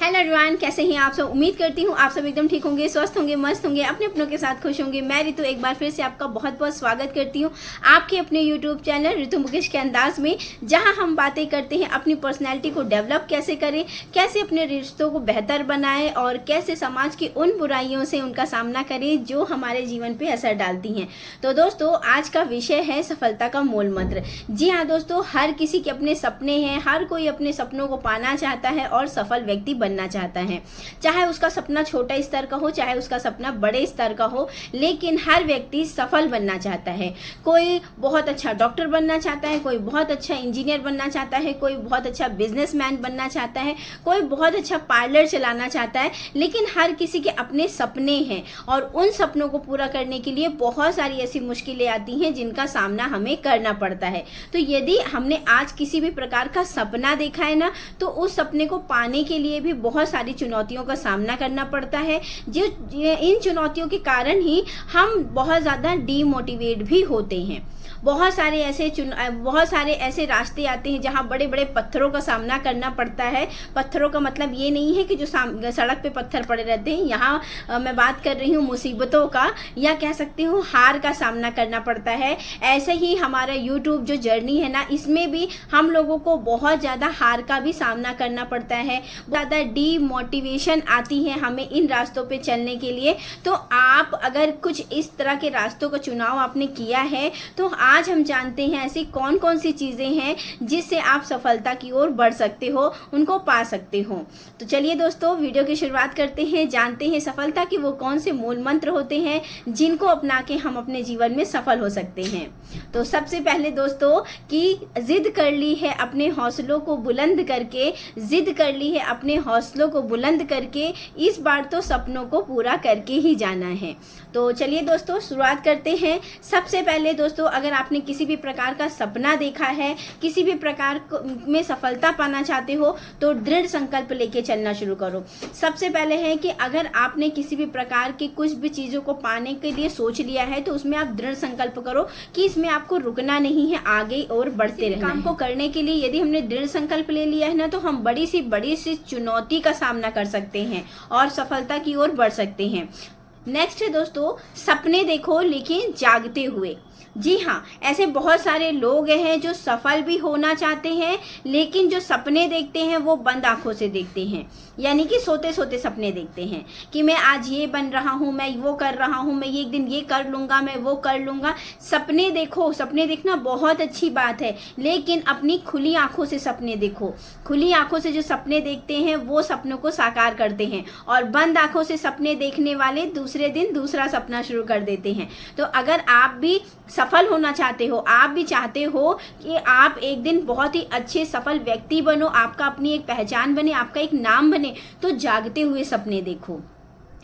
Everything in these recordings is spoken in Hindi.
हेलो एवरीवन, कैसे हैं आप सब। उम्मीद करती हूँ आप सब एकदम ठीक होंगे, स्वस्थ होंगे, मस्त होंगे, अपने अपनों के साथ खुश होंगे। मैं ऋतु एक बार फिर से आपका बहुत बहुत स्वागत करती हूँ आपके अपने यूट्यूब चैनल ऋतु मुकेश के अंदाज में, जहाँ हम बातें करते हैं अपनी पर्सनैलिटी को डेवलप कैसे करें, कैसे अपने रिश्तों को बेहतर बनाएं और कैसे समाज की उन बुराइयों से उनका सामना करें जो हमारे जीवन पर असर डालती हैं। तो दोस्तों, आज का विषय है सफलता का मूल मंत्र। जी हाँ दोस्तों, हर किसी के अपने सपने हैं, हर कोई अपने सपनों को पाना चाहता है और सफल व्यक्ति बनना चाहता है। चाहे उसका सपना छोटा स्तर का हो, चाहे उसका सपना बड़े स्तर का हो, लेकिन हर व्यक्ति सफल बनना चाहता है। कोई बहुत अच्छा डॉक्टर बनना चाहता है, कोई बहुत अच्छा इंजीनियर बनना चाहता है, कोई बहुत अच्छा बिजनेसमैन बनना चाहता है, कोई बहुत अच्छा पार्लर चलाना चाहता है। लेकिन हर किसी के अपने सपने हैं और उन सपनों को पूरा करने के लिए बहुत सारी ऐसी मुश्किलें आती हैं जिनका सामना हमें करना पड़ता है। तो यदि हमने आज किसी भी प्रकार का सपना देखा है ना, तो उस सपने को पाने के लिए भी बहुत सारी चुनौतियों का सामना करना पड़ता है। जो इन चुनौतियों के कारण ही हम बहुत ज़्यादा डीमोटिवेट भी होते हैं। बहुत सारे ऐसे रास्ते आते हैं जहाँ बड़े बड़े पत्थरों का सामना करना पड़ता है। पत्थरों का मतलब ये नहीं है कि जो सड़क पे पत्थर पड़े रहते हैं, यहाँ मैं बात कर रही हूँ मुसीबतों का, या कह सकती हूँ हार का सामना करना पड़ता है। ऐसे ही हमारा यूट्यूब जो जर्नी है ना, इसमें भी हम लोगों को बहुत ज़्यादा हार का भी सामना करना पड़ता है। ज़्यादा डीमोटिवेशन आती है हमें इन रास्तों पे चलने के लिए। तो आप अगर कुछ इस तरह के रास्तों का चुनाव आपने किया है, तो आज हम जानते हैं ऐसी कौन कौन सी चीज़ें हैं जिससे आप सफलता की ओर बढ़ सकते हो, उनको पा सकते हो। तो चलिए दोस्तों, वीडियो की शुरुआत करते हैं, जानते हैं सफलता के वो कौन से मूल मंत्र होते हैं जिनको अपना के हम अपने जीवन में सफल हो सकते हैं। तो सबसे पहले दोस्तों, कि जिद कर ली है अपने हौसलों को बुलंद करके, जिद कर ली है अपने हौसलों को बुलंद करके, इस बार तो सपनों को पूरा करके ही जाना है। तो चलिए दोस्तों, शुरुआत करते हैं। सबसे पहले दोस्तों, अगर आपने किसी भी प्रकार का सपना देखा है, किसी भी प्रकार में सफलता पाना चाहते हो, तो दृढ़ संकल्प लेके चलना शुरू करो। सबसे पहले है कि अगर आपने किसी भी प्रकार की कुछ भी चीज़ों को पाने के लिए सोच लिया है, तो उसमें आप दृढ़ संकल्प करो कि इसमें आपको रुकना नहीं है, आगे और बढ़ते रहना है। काम को करने के लिए यदि हमने दृढ़ संकल्प ले लिया है ना, तो हम बड़ी सी चुनौती का सामना कर सकते हैं और सफलता की ओर बढ़ सकते हैं। नेक्स्ट है दोस्तों, सपने देखो लेकिन जागते हुए। जी हाँ, ऐसे बहुत सारे लोग हैं जो सफल भी होना चाहते हैं, लेकिन जो सपने देखते हैं वो बंद आंखों से देखते हैं, यानी कि सोते सोते सपने देखते हैं कि मैं आज ये बन रहा हूँ, मैं वो कर रहा हूँ, मैं एक दिन ये कर लूँगा, मैं वो कर लूँगा। सपने देखो, सपने देखना बहुत अच्छी बात है, लेकिन अपनी खुली आंखों से सपने देखो। खुली आंखों से जो सपने देखते हैं वो सपनों को साकार करते हैं, और बंद आंखों से सपने देखने वाले दूसरे दिन दूसरा सपना शुरू कर देते हैं। तो अगर आप भी सफल होना चाहते हो, आप भी चाहते हो कि आप एक दिन बहुत ही अच्छे सफल व्यक्ति बनो, आपका अपनी एक पहचान बने, आपका एक नाम बने, तो जागते हुए सपने देखो।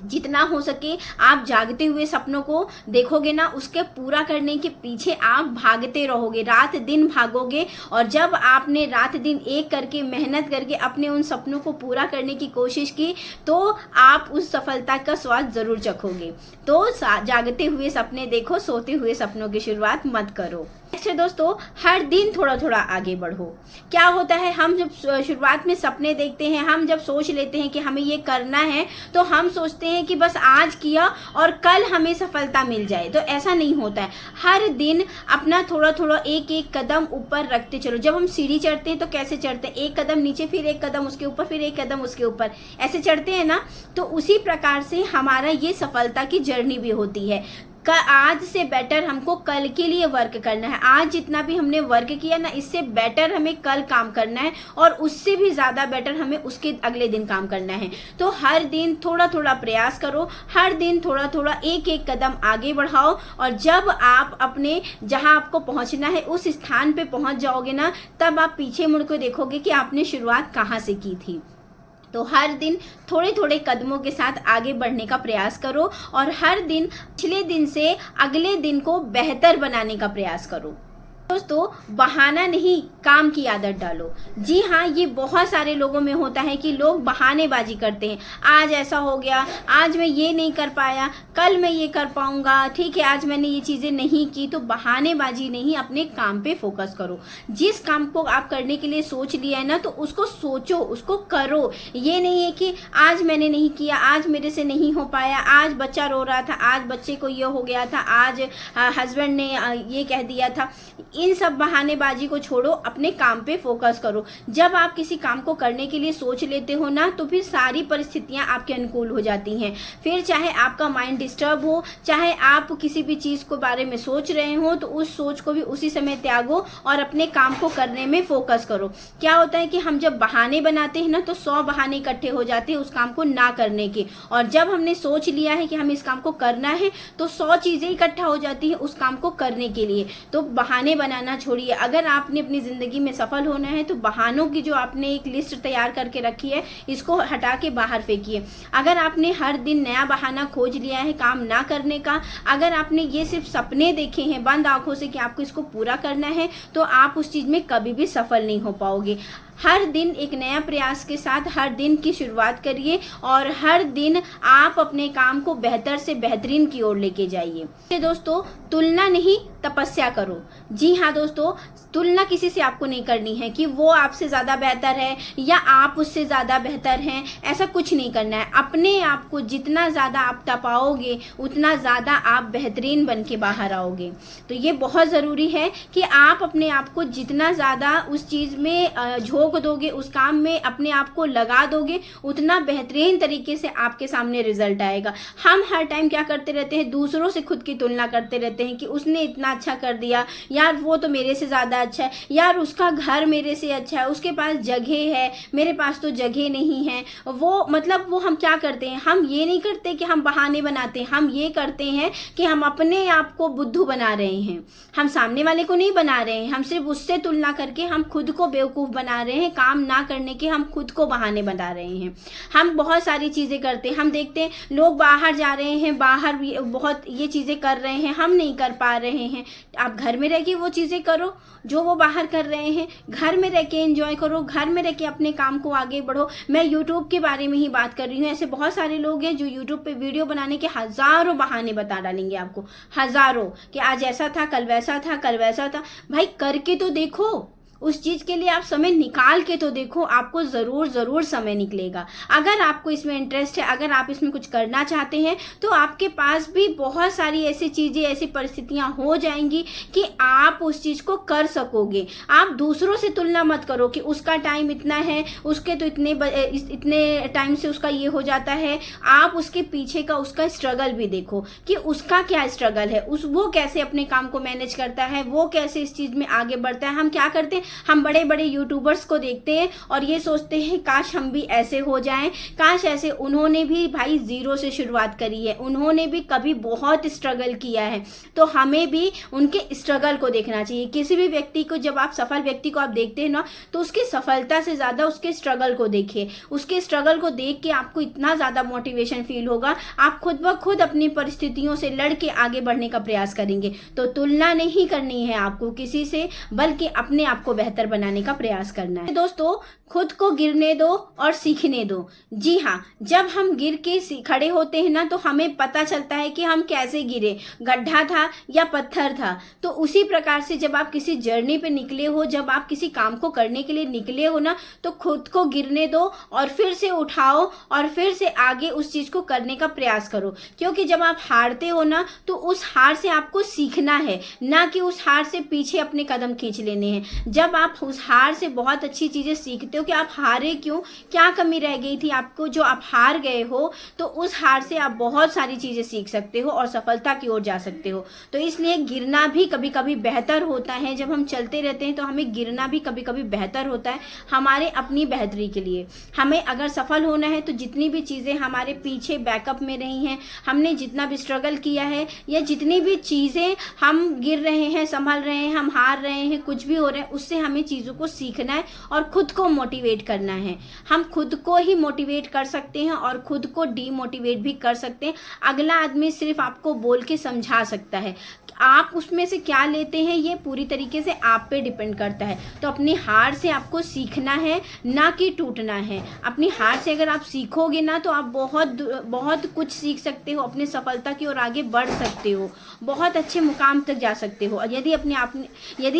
जितना हो सके आप जागते हुए सपनों को देखोगे ना, उसके पूरा करने के पीछे आप भागते रहोगे, रात दिन भागोगे। और जब आपने रात दिन एक करके मेहनत करके अपने उन सपनों को पूरा करने की कोशिश की, तो आप उस सफलता का स्वाद जरूर चखोगे। तो जागते हुए सपने देखो, सोते हुए सपनों की शुरुआत मत करो। नेक्स्ट है दोस्तों, हर दिन थोड़ा थोड़ा आगे बढ़ो। क्या होता है, हम जब शुरुआत में सपने देखते हैं, हम जब सोच लेते हैं कि हमें ये करना है, तो हम सोचते हैं कि बस आज किया और कल हमें सफलता मिल जाए। तो ऐसा नहीं होता है। हर दिन अपना थोड़ा थोड़ा एक एक कदम ऊपर रखते चलो। जब हम सीढ़ी चढ़ते हैं तो कैसे चढ़ते हैं, एक कदम नीचे, फिर एक कदम उसके ऊपर, फिर एक कदम उसके ऊपर, ऐसे चढ़ते हैं ना। तो उसी प्रकार से हमारा ये सफलता की जर्नी भी होती है। आज से बेटर हमको कल के लिए वर्क करना है। आज जितना भी हमने वर्क किया ना, इससे बेटर हमें कल काम करना है, और उससे भी ज़्यादा बेटर हमें उसके अगले दिन काम करना है। तो हर दिन थोड़ा थोड़ा प्रयास करो, हर दिन थोड़ा थोड़ा एक एक कदम आगे बढ़ाओ, और जब आप अपने जहां आपको पहुंचना है उस स्थान पे पहुंच जाओगे ना, तब आप पीछे मुड़ के देखोगे कि आपने शुरुआत कहाँ से की थी। तो हर दिन थोड़े थोड़े कदमों के साथ आगे बढ़ने का प्रयास करो, और हर दिन पिछले दिन से अगले दिन को बेहतर बनाने का प्रयास करो। दोस्तों बहाना नहीं, काम की आदत डालो। जी हाँ, ये बहुत सारे लोगों में होता है कि लोग बहानेबाजी करते हैं। आज ऐसा हो गया, आज मैं ये नहीं कर पाया, कल मैं ये कर पाऊंगा, ठीक है आज मैंने ये चीज़ें नहीं की। तो बहानेबाजी नहीं, अपने काम पे फोकस करो। जिस काम को आप करने के लिए सोच लिया है ना, तो उसको सोचो, उसको करो। ये नहीं है कि आज मैंने नहीं किया, आज मेरे से नहीं हो पाया, आज बच्चा रो रहा था, आज बच्चे को ये हो गया था, आज हस्बैंड ने ये कह दिया था। इन सब बहानेबाजी को छोड़ो, अपने काम पे फोकस करो। जब आप किसी काम को करने के लिए सोच लेते हो ना, तो फिर सारी परिस्थितियां आपके अनुकूल हो जाती हैं। फिर चाहे आपका माइंड डिस्टर्ब हो, चाहे आप किसी भी चीज़ के बारे में सोच रहे हो, तो उस सोच को भी उसी समय त्यागो और अपने काम को करने में फोकस करो। क्या होता है कि हम जब बहाने बनाते हैं ना, तो 100 बहाने इकट्ठे हो जाते हैं उस काम को ना करने के। और जब हमने सोच लिया है कि हम इस काम को करना है, तो 100 चीज़ें इकट्ठा हो जाती हैं उस काम को करने के लिए। तो बहाने बनाना छोड़िए। अगर आपने अपनी ज़िंदगी में सफल होना है, तो बहानों की जो आपने एक लिस्ट तैयार करके रखी है, इसको हटा के बाहर फेंकिए। अगर आपने हर दिन नया बहाना खोज लिया है काम ना करने का, अगर आपने ये सिर्फ सपने देखे हैं बंद आंखों से कि आपको इसको पूरा करना है, तो आप उस चीज़ में कभी भी सफल नहीं हो पाओगे। हर दिन एक नया प्रयास के साथ हर दिन की शुरुआत करिए और हर दिन आप अपने काम को बेहतर से बेहतरीन की ओर लेके जाइए। दोस्तों तुलना नहीं, तपस्या करो। जी हाँ दोस्तों, तुलना किसी से आपको नहीं करनी है कि वो आपसे ज़्यादा बेहतर है या आप उससे ज़्यादा बेहतर हैं, ऐसा कुछ नहीं करना है। अपने आप को जितना ज़्यादा आप तपाओगे, उतना ज़्यादा आप बेहतरीन बन के बाहर आओगे। तो ये बहुत ज़रूरी है कि आप अपने आप को जितना ज़्यादा उस चीज़ में झोंक दोगे, उस काम में अपने आप को लगा दोगे, उतना बेहतरीन तरीके से आपके सामने रिजल्ट आएगा। हम हर टाइम क्या करते रहते हैं, दूसरों से खुद की तुलना करते रहते हैं कि उसने इतना अच्छा कर दिया, यार वो तो मेरे से ज़्यादा अच्छा है, यार उसका घर मेरे से अच्छा है, उसके पास जगह है, मेरे पास तो जगह नहीं है। वो वो हम क्या करते हैं, हम ये नहीं करते कि हम बहाने बनाते हैं, हम ये करते हैं कि हम अपने आप को बुद्धू बना रहे हैं। हम सामने वाले को नहीं बना रहे हैं, हम सिर्फ उससे तुलना करके हम खुद को बेवकूफ़ बना रहे हैं। काम ना करने के हम खुद को बहाने बना रहे हैं। हम बहुत सारी चीज़ें करते हैं, हम देखते हैं लोग बाहर जा रहे हैं, बाहर भी बहुत ये चीज़ें कर रहे हैं, हम नहीं कर पा रहे हैं। आप घर में रह के वो चीज़ें करो जो वो बाहर कर रहे हैं, घर में रह के एंजॉय करो, घर में रह के अपने काम को आगे बढ़ो। मैं यूट्यूब के बारे में ही बात कर रही हूँ। ऐसे बहुत सारे लोग हैं जो यूट्यूब पे वीडियो बनाने के हज़ारों बहाने बता डालेंगे आपको, हज़ारों, कि आज ऐसा था, कल वैसा था, कल वैसा था। भाई करके तो देखो, उस चीज़ के लिए आप समय निकाल के तो देखो, आपको ज़रूर समय निकलेगा। अगर आपको इसमें इंटरेस्ट है, अगर आप इसमें कुछ करना चाहते हैं, तो आपके पास भी बहुत सारी ऐसी चीज़ें, ऐसी परिस्थितियां हो जाएंगी कि आप उस चीज़ को कर सकोगे। आप दूसरों से तुलना मत करो कि उसका टाइम इतना है, उसके तो इतने टाइम से उसका ये हो जाता है। आप उसके पीछे का उसका स्ट्रगल भी देखो कि उसका क्या स्ट्रगल है, वो कैसे अपने काम को मैनेज करता है, वो कैसे इस चीज़ में आगे बढ़ता है। हम क्या करते हैं, हम बड़े बड़े यूट्यूबर्स को देखते हैं और ये सोचते हैं काश हम भी ऐसे हो जाएं, काश ऐसे, उन्होंने भी भाई जीरो से शुरुआत करी है, उन्होंने भी कभी बहुत स्ट्रगल किया है। तो हमें भी उनके स्ट्रगल को देखना चाहिए। किसी भी व्यक्ति को, जब आप सफल व्यक्ति को आप देखते हैं ना, तो उसकी सफलता से ज़्यादा उसके स्ट्रगल को देखिए। उसके स्ट्रगल को देख के आपको इतना ज़्यादा मोटिवेशन फील होगा, आप खुद ब खुद अपनी परिस्थितियों से लड़ के आगे बढ़ने का प्रयास करेंगे। तो तुलना नहीं करनी है आपको किसी से, बल्कि अपने आप को बेहतर बनाने का प्रयास करना है। दोस्तों खुद को गिरने दो और सीखने दो। जी हाँ, जब हम गिर के खड़े होते हैं ना, तो हमें पता चलता है कि हम कैसे गिरे, गड्ढा था या पत्थर था। तो उसी प्रकार से जब आप किसी जर्नी पे निकले हो, जब आप किसी काम को करने के लिए निकले हो ना, तो खुद को गिरने दो और फिर से उठाओ और फिर से आगे उस चीज़ को करने का प्रयास करो। क्योंकि जब आप हारते हो ना, तो उस हार से आपको सीखना है, ना कि उस हार से पीछे अपने कदम खींच लेने हैं। जब आप उस हार से बहुत अच्छी चीज़ें सीखते हो कि आप हारे क्यों, क्या कमी रह गई थी आपको जो आप हार गए हो, तो उस हार से आप बहुत सारी चीज़ें सीख सकते हो और सफलता की ओर जा सकते हो। तो इसलिए गिरना भी कभी कभी बेहतर होता है। जब हम चलते रहते हैं तो हमें गिरना भी कभी कभी बेहतर होता है, हमारे अपनी बेहतरी के लिए। हमें अगर सफल होना है तो जितनी भी चीज़ें हमारे पीछे बैकअप में रही हैं, हमने जितना भी स्ट्रगल किया है, या जितनी भी चीज़ें हम गिर रहे हैं, संभल रहे हैं, हम हार रहे हैं, कुछ भी हो रहा है, उससे हमें चीज़ों को सीखना है और खुद को मोटिवेट करना है। हम खुद को ही मोटिवेट कर सकते हैं और खुद को डीमोटिवेट भी कर सकते हैं। अगला आदमी सिर्फ आपको बोल के समझा सकता है, आप उसमें से क्या लेते हैं ये पूरी तरीके से आप पे डिपेंड करता है। तो अपनी हार से आपको सीखना है, ना कि टूटना है। अपनी हार से अगर आप सीखोगे ना तो आप बहुत कुछ सीख सकते हो, अपनी सफलता की ओर आगे बढ़ सकते हो, बहुत अच्छे मुकाम तक जा सकते हो, और यदि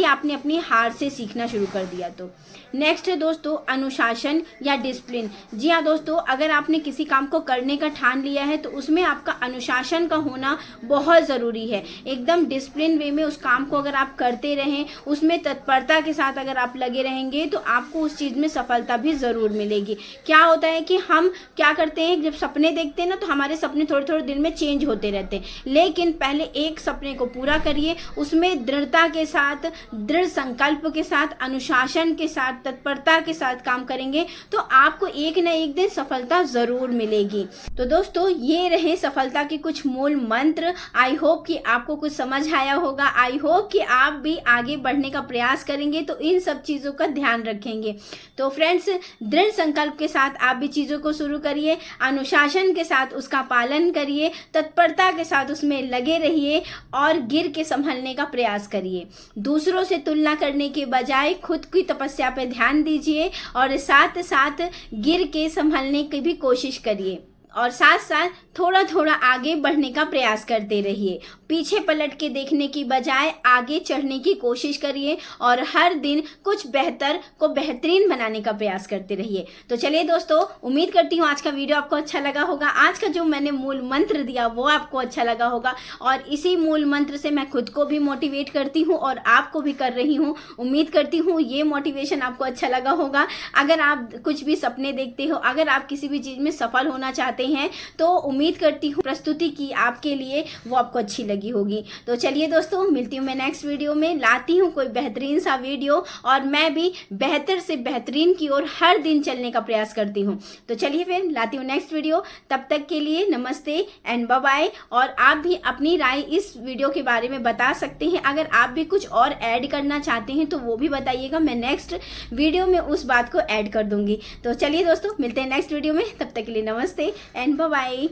आपने अपनी हार से सीखना शुरू कर दिया तो। नेक्स्ट है दोस्तों अनुशासन या डिसिप्लिन। जी हाँ दोस्तों, अगर आपने किसी काम को करने का ठान लिया है तो उसमें आपका अनुशासन का होना बहुत ज़रूरी है। एकदम डिसिप्लिन वे में उस काम को अगर आप करते रहें, उसमें तत्परता के साथ अगर आप लगे रहेंगे तो आपको उस चीज़ में सफलता भी ज़रूर मिलेगी। क्या होता है कि हम क्या करते हैं, जब सपने देखते हैं ना तो हमारे सपने थोड़े थोड़े दिन में चेंज होते रहते हैं, लेकिन पहले एक सपने को पूरा करिए, उसमें दृढ़ता के साथ, दृढ़ संकल्प के साथ, अनुशासन के साथ, तत्परता के साथ काम करेंगे तो आपको एक न एक दिन सफलता जरूर मिलेगी। तो दोस्तों ये रहे सफलता के कुछ मूल मंत्र। आई होप कि आपको कुछ समझ आया होगा। आई होप कि आप भी आगे बढ़ने का प्रयास करेंगे तो इन सब चीज़ों का ध्यान रखेंगे। तो फ्रेंड्स, दृढ़ संकल्प के साथ आप भी चीज़ों को शुरू करिए, अनुशासन के साथ उसका पालन करिए, तत्परता के साथ उसमें लगे रहिए और गिर के संभलने का प्रयास करिए। दूसरों से तुलना करने के बजाय खुद की तपस्या पे ध्यान दीजिए और साथ साथ गिर के संभलने की भी कोशिश करिए, और साथ साथ थोड़ा थोड़ा आगे बढ़ने का प्रयास करते रहिए। पीछे पलट के देखने की बजाय आगे चढ़ने की कोशिश करिए और हर दिन कुछ बेहतर को बेहतरीन बनाने का प्रयास करते रहिए। तो चलिए दोस्तों, उम्मीद करती हूँ आज का वीडियो आपको अच्छा लगा होगा। आज का जो मैंने मूल मंत्र दिया वो आपको अच्छा लगा होगा, और इसी मूल मंत्र से मैं खुद को भी मोटिवेट करती हूँ और आपको भी कर रही हूँ। उम्मीद करती हूँ ये मोटिवेशन आपको अच्छा लगा होगा। अगर आप कुछ भी सपने देखते हो, अगर आप किसी भी चीज़ में सफल होना चाहते हैं तो उम्मीद करती हूँ प्रस्तुति की आपके लिए वो आपको अच्छी लगी होगी। तो चलिए दोस्तों, मिलती हूँ मैं नेक्स्ट वीडियो में, लाती हूँ कोई बेहतरीन सा वीडियो, और मैं भी बेहतर से बेहतरीन की ओर हर दिन चलने का प्रयास करती हूँ। तो चलिए फिर लाती हूँ नेक्स्ट वीडियो। तब तक के लिए नमस्ते एंड बाय बाय। और आप भी अपनी राय इस वीडियो के बारे में बता सकते हैं। अगर आप भी कुछ और ऐड करना चाहते हैं तो वो भी बताइएगा, मैं नेक्स्ट वीडियो में उस बात को ऐड कर दूंगी। तो चलिए दोस्तों, मिलते हैं नेक्स्ट वीडियो में, तब तक के लिए नमस्ते एंड बाय बाय।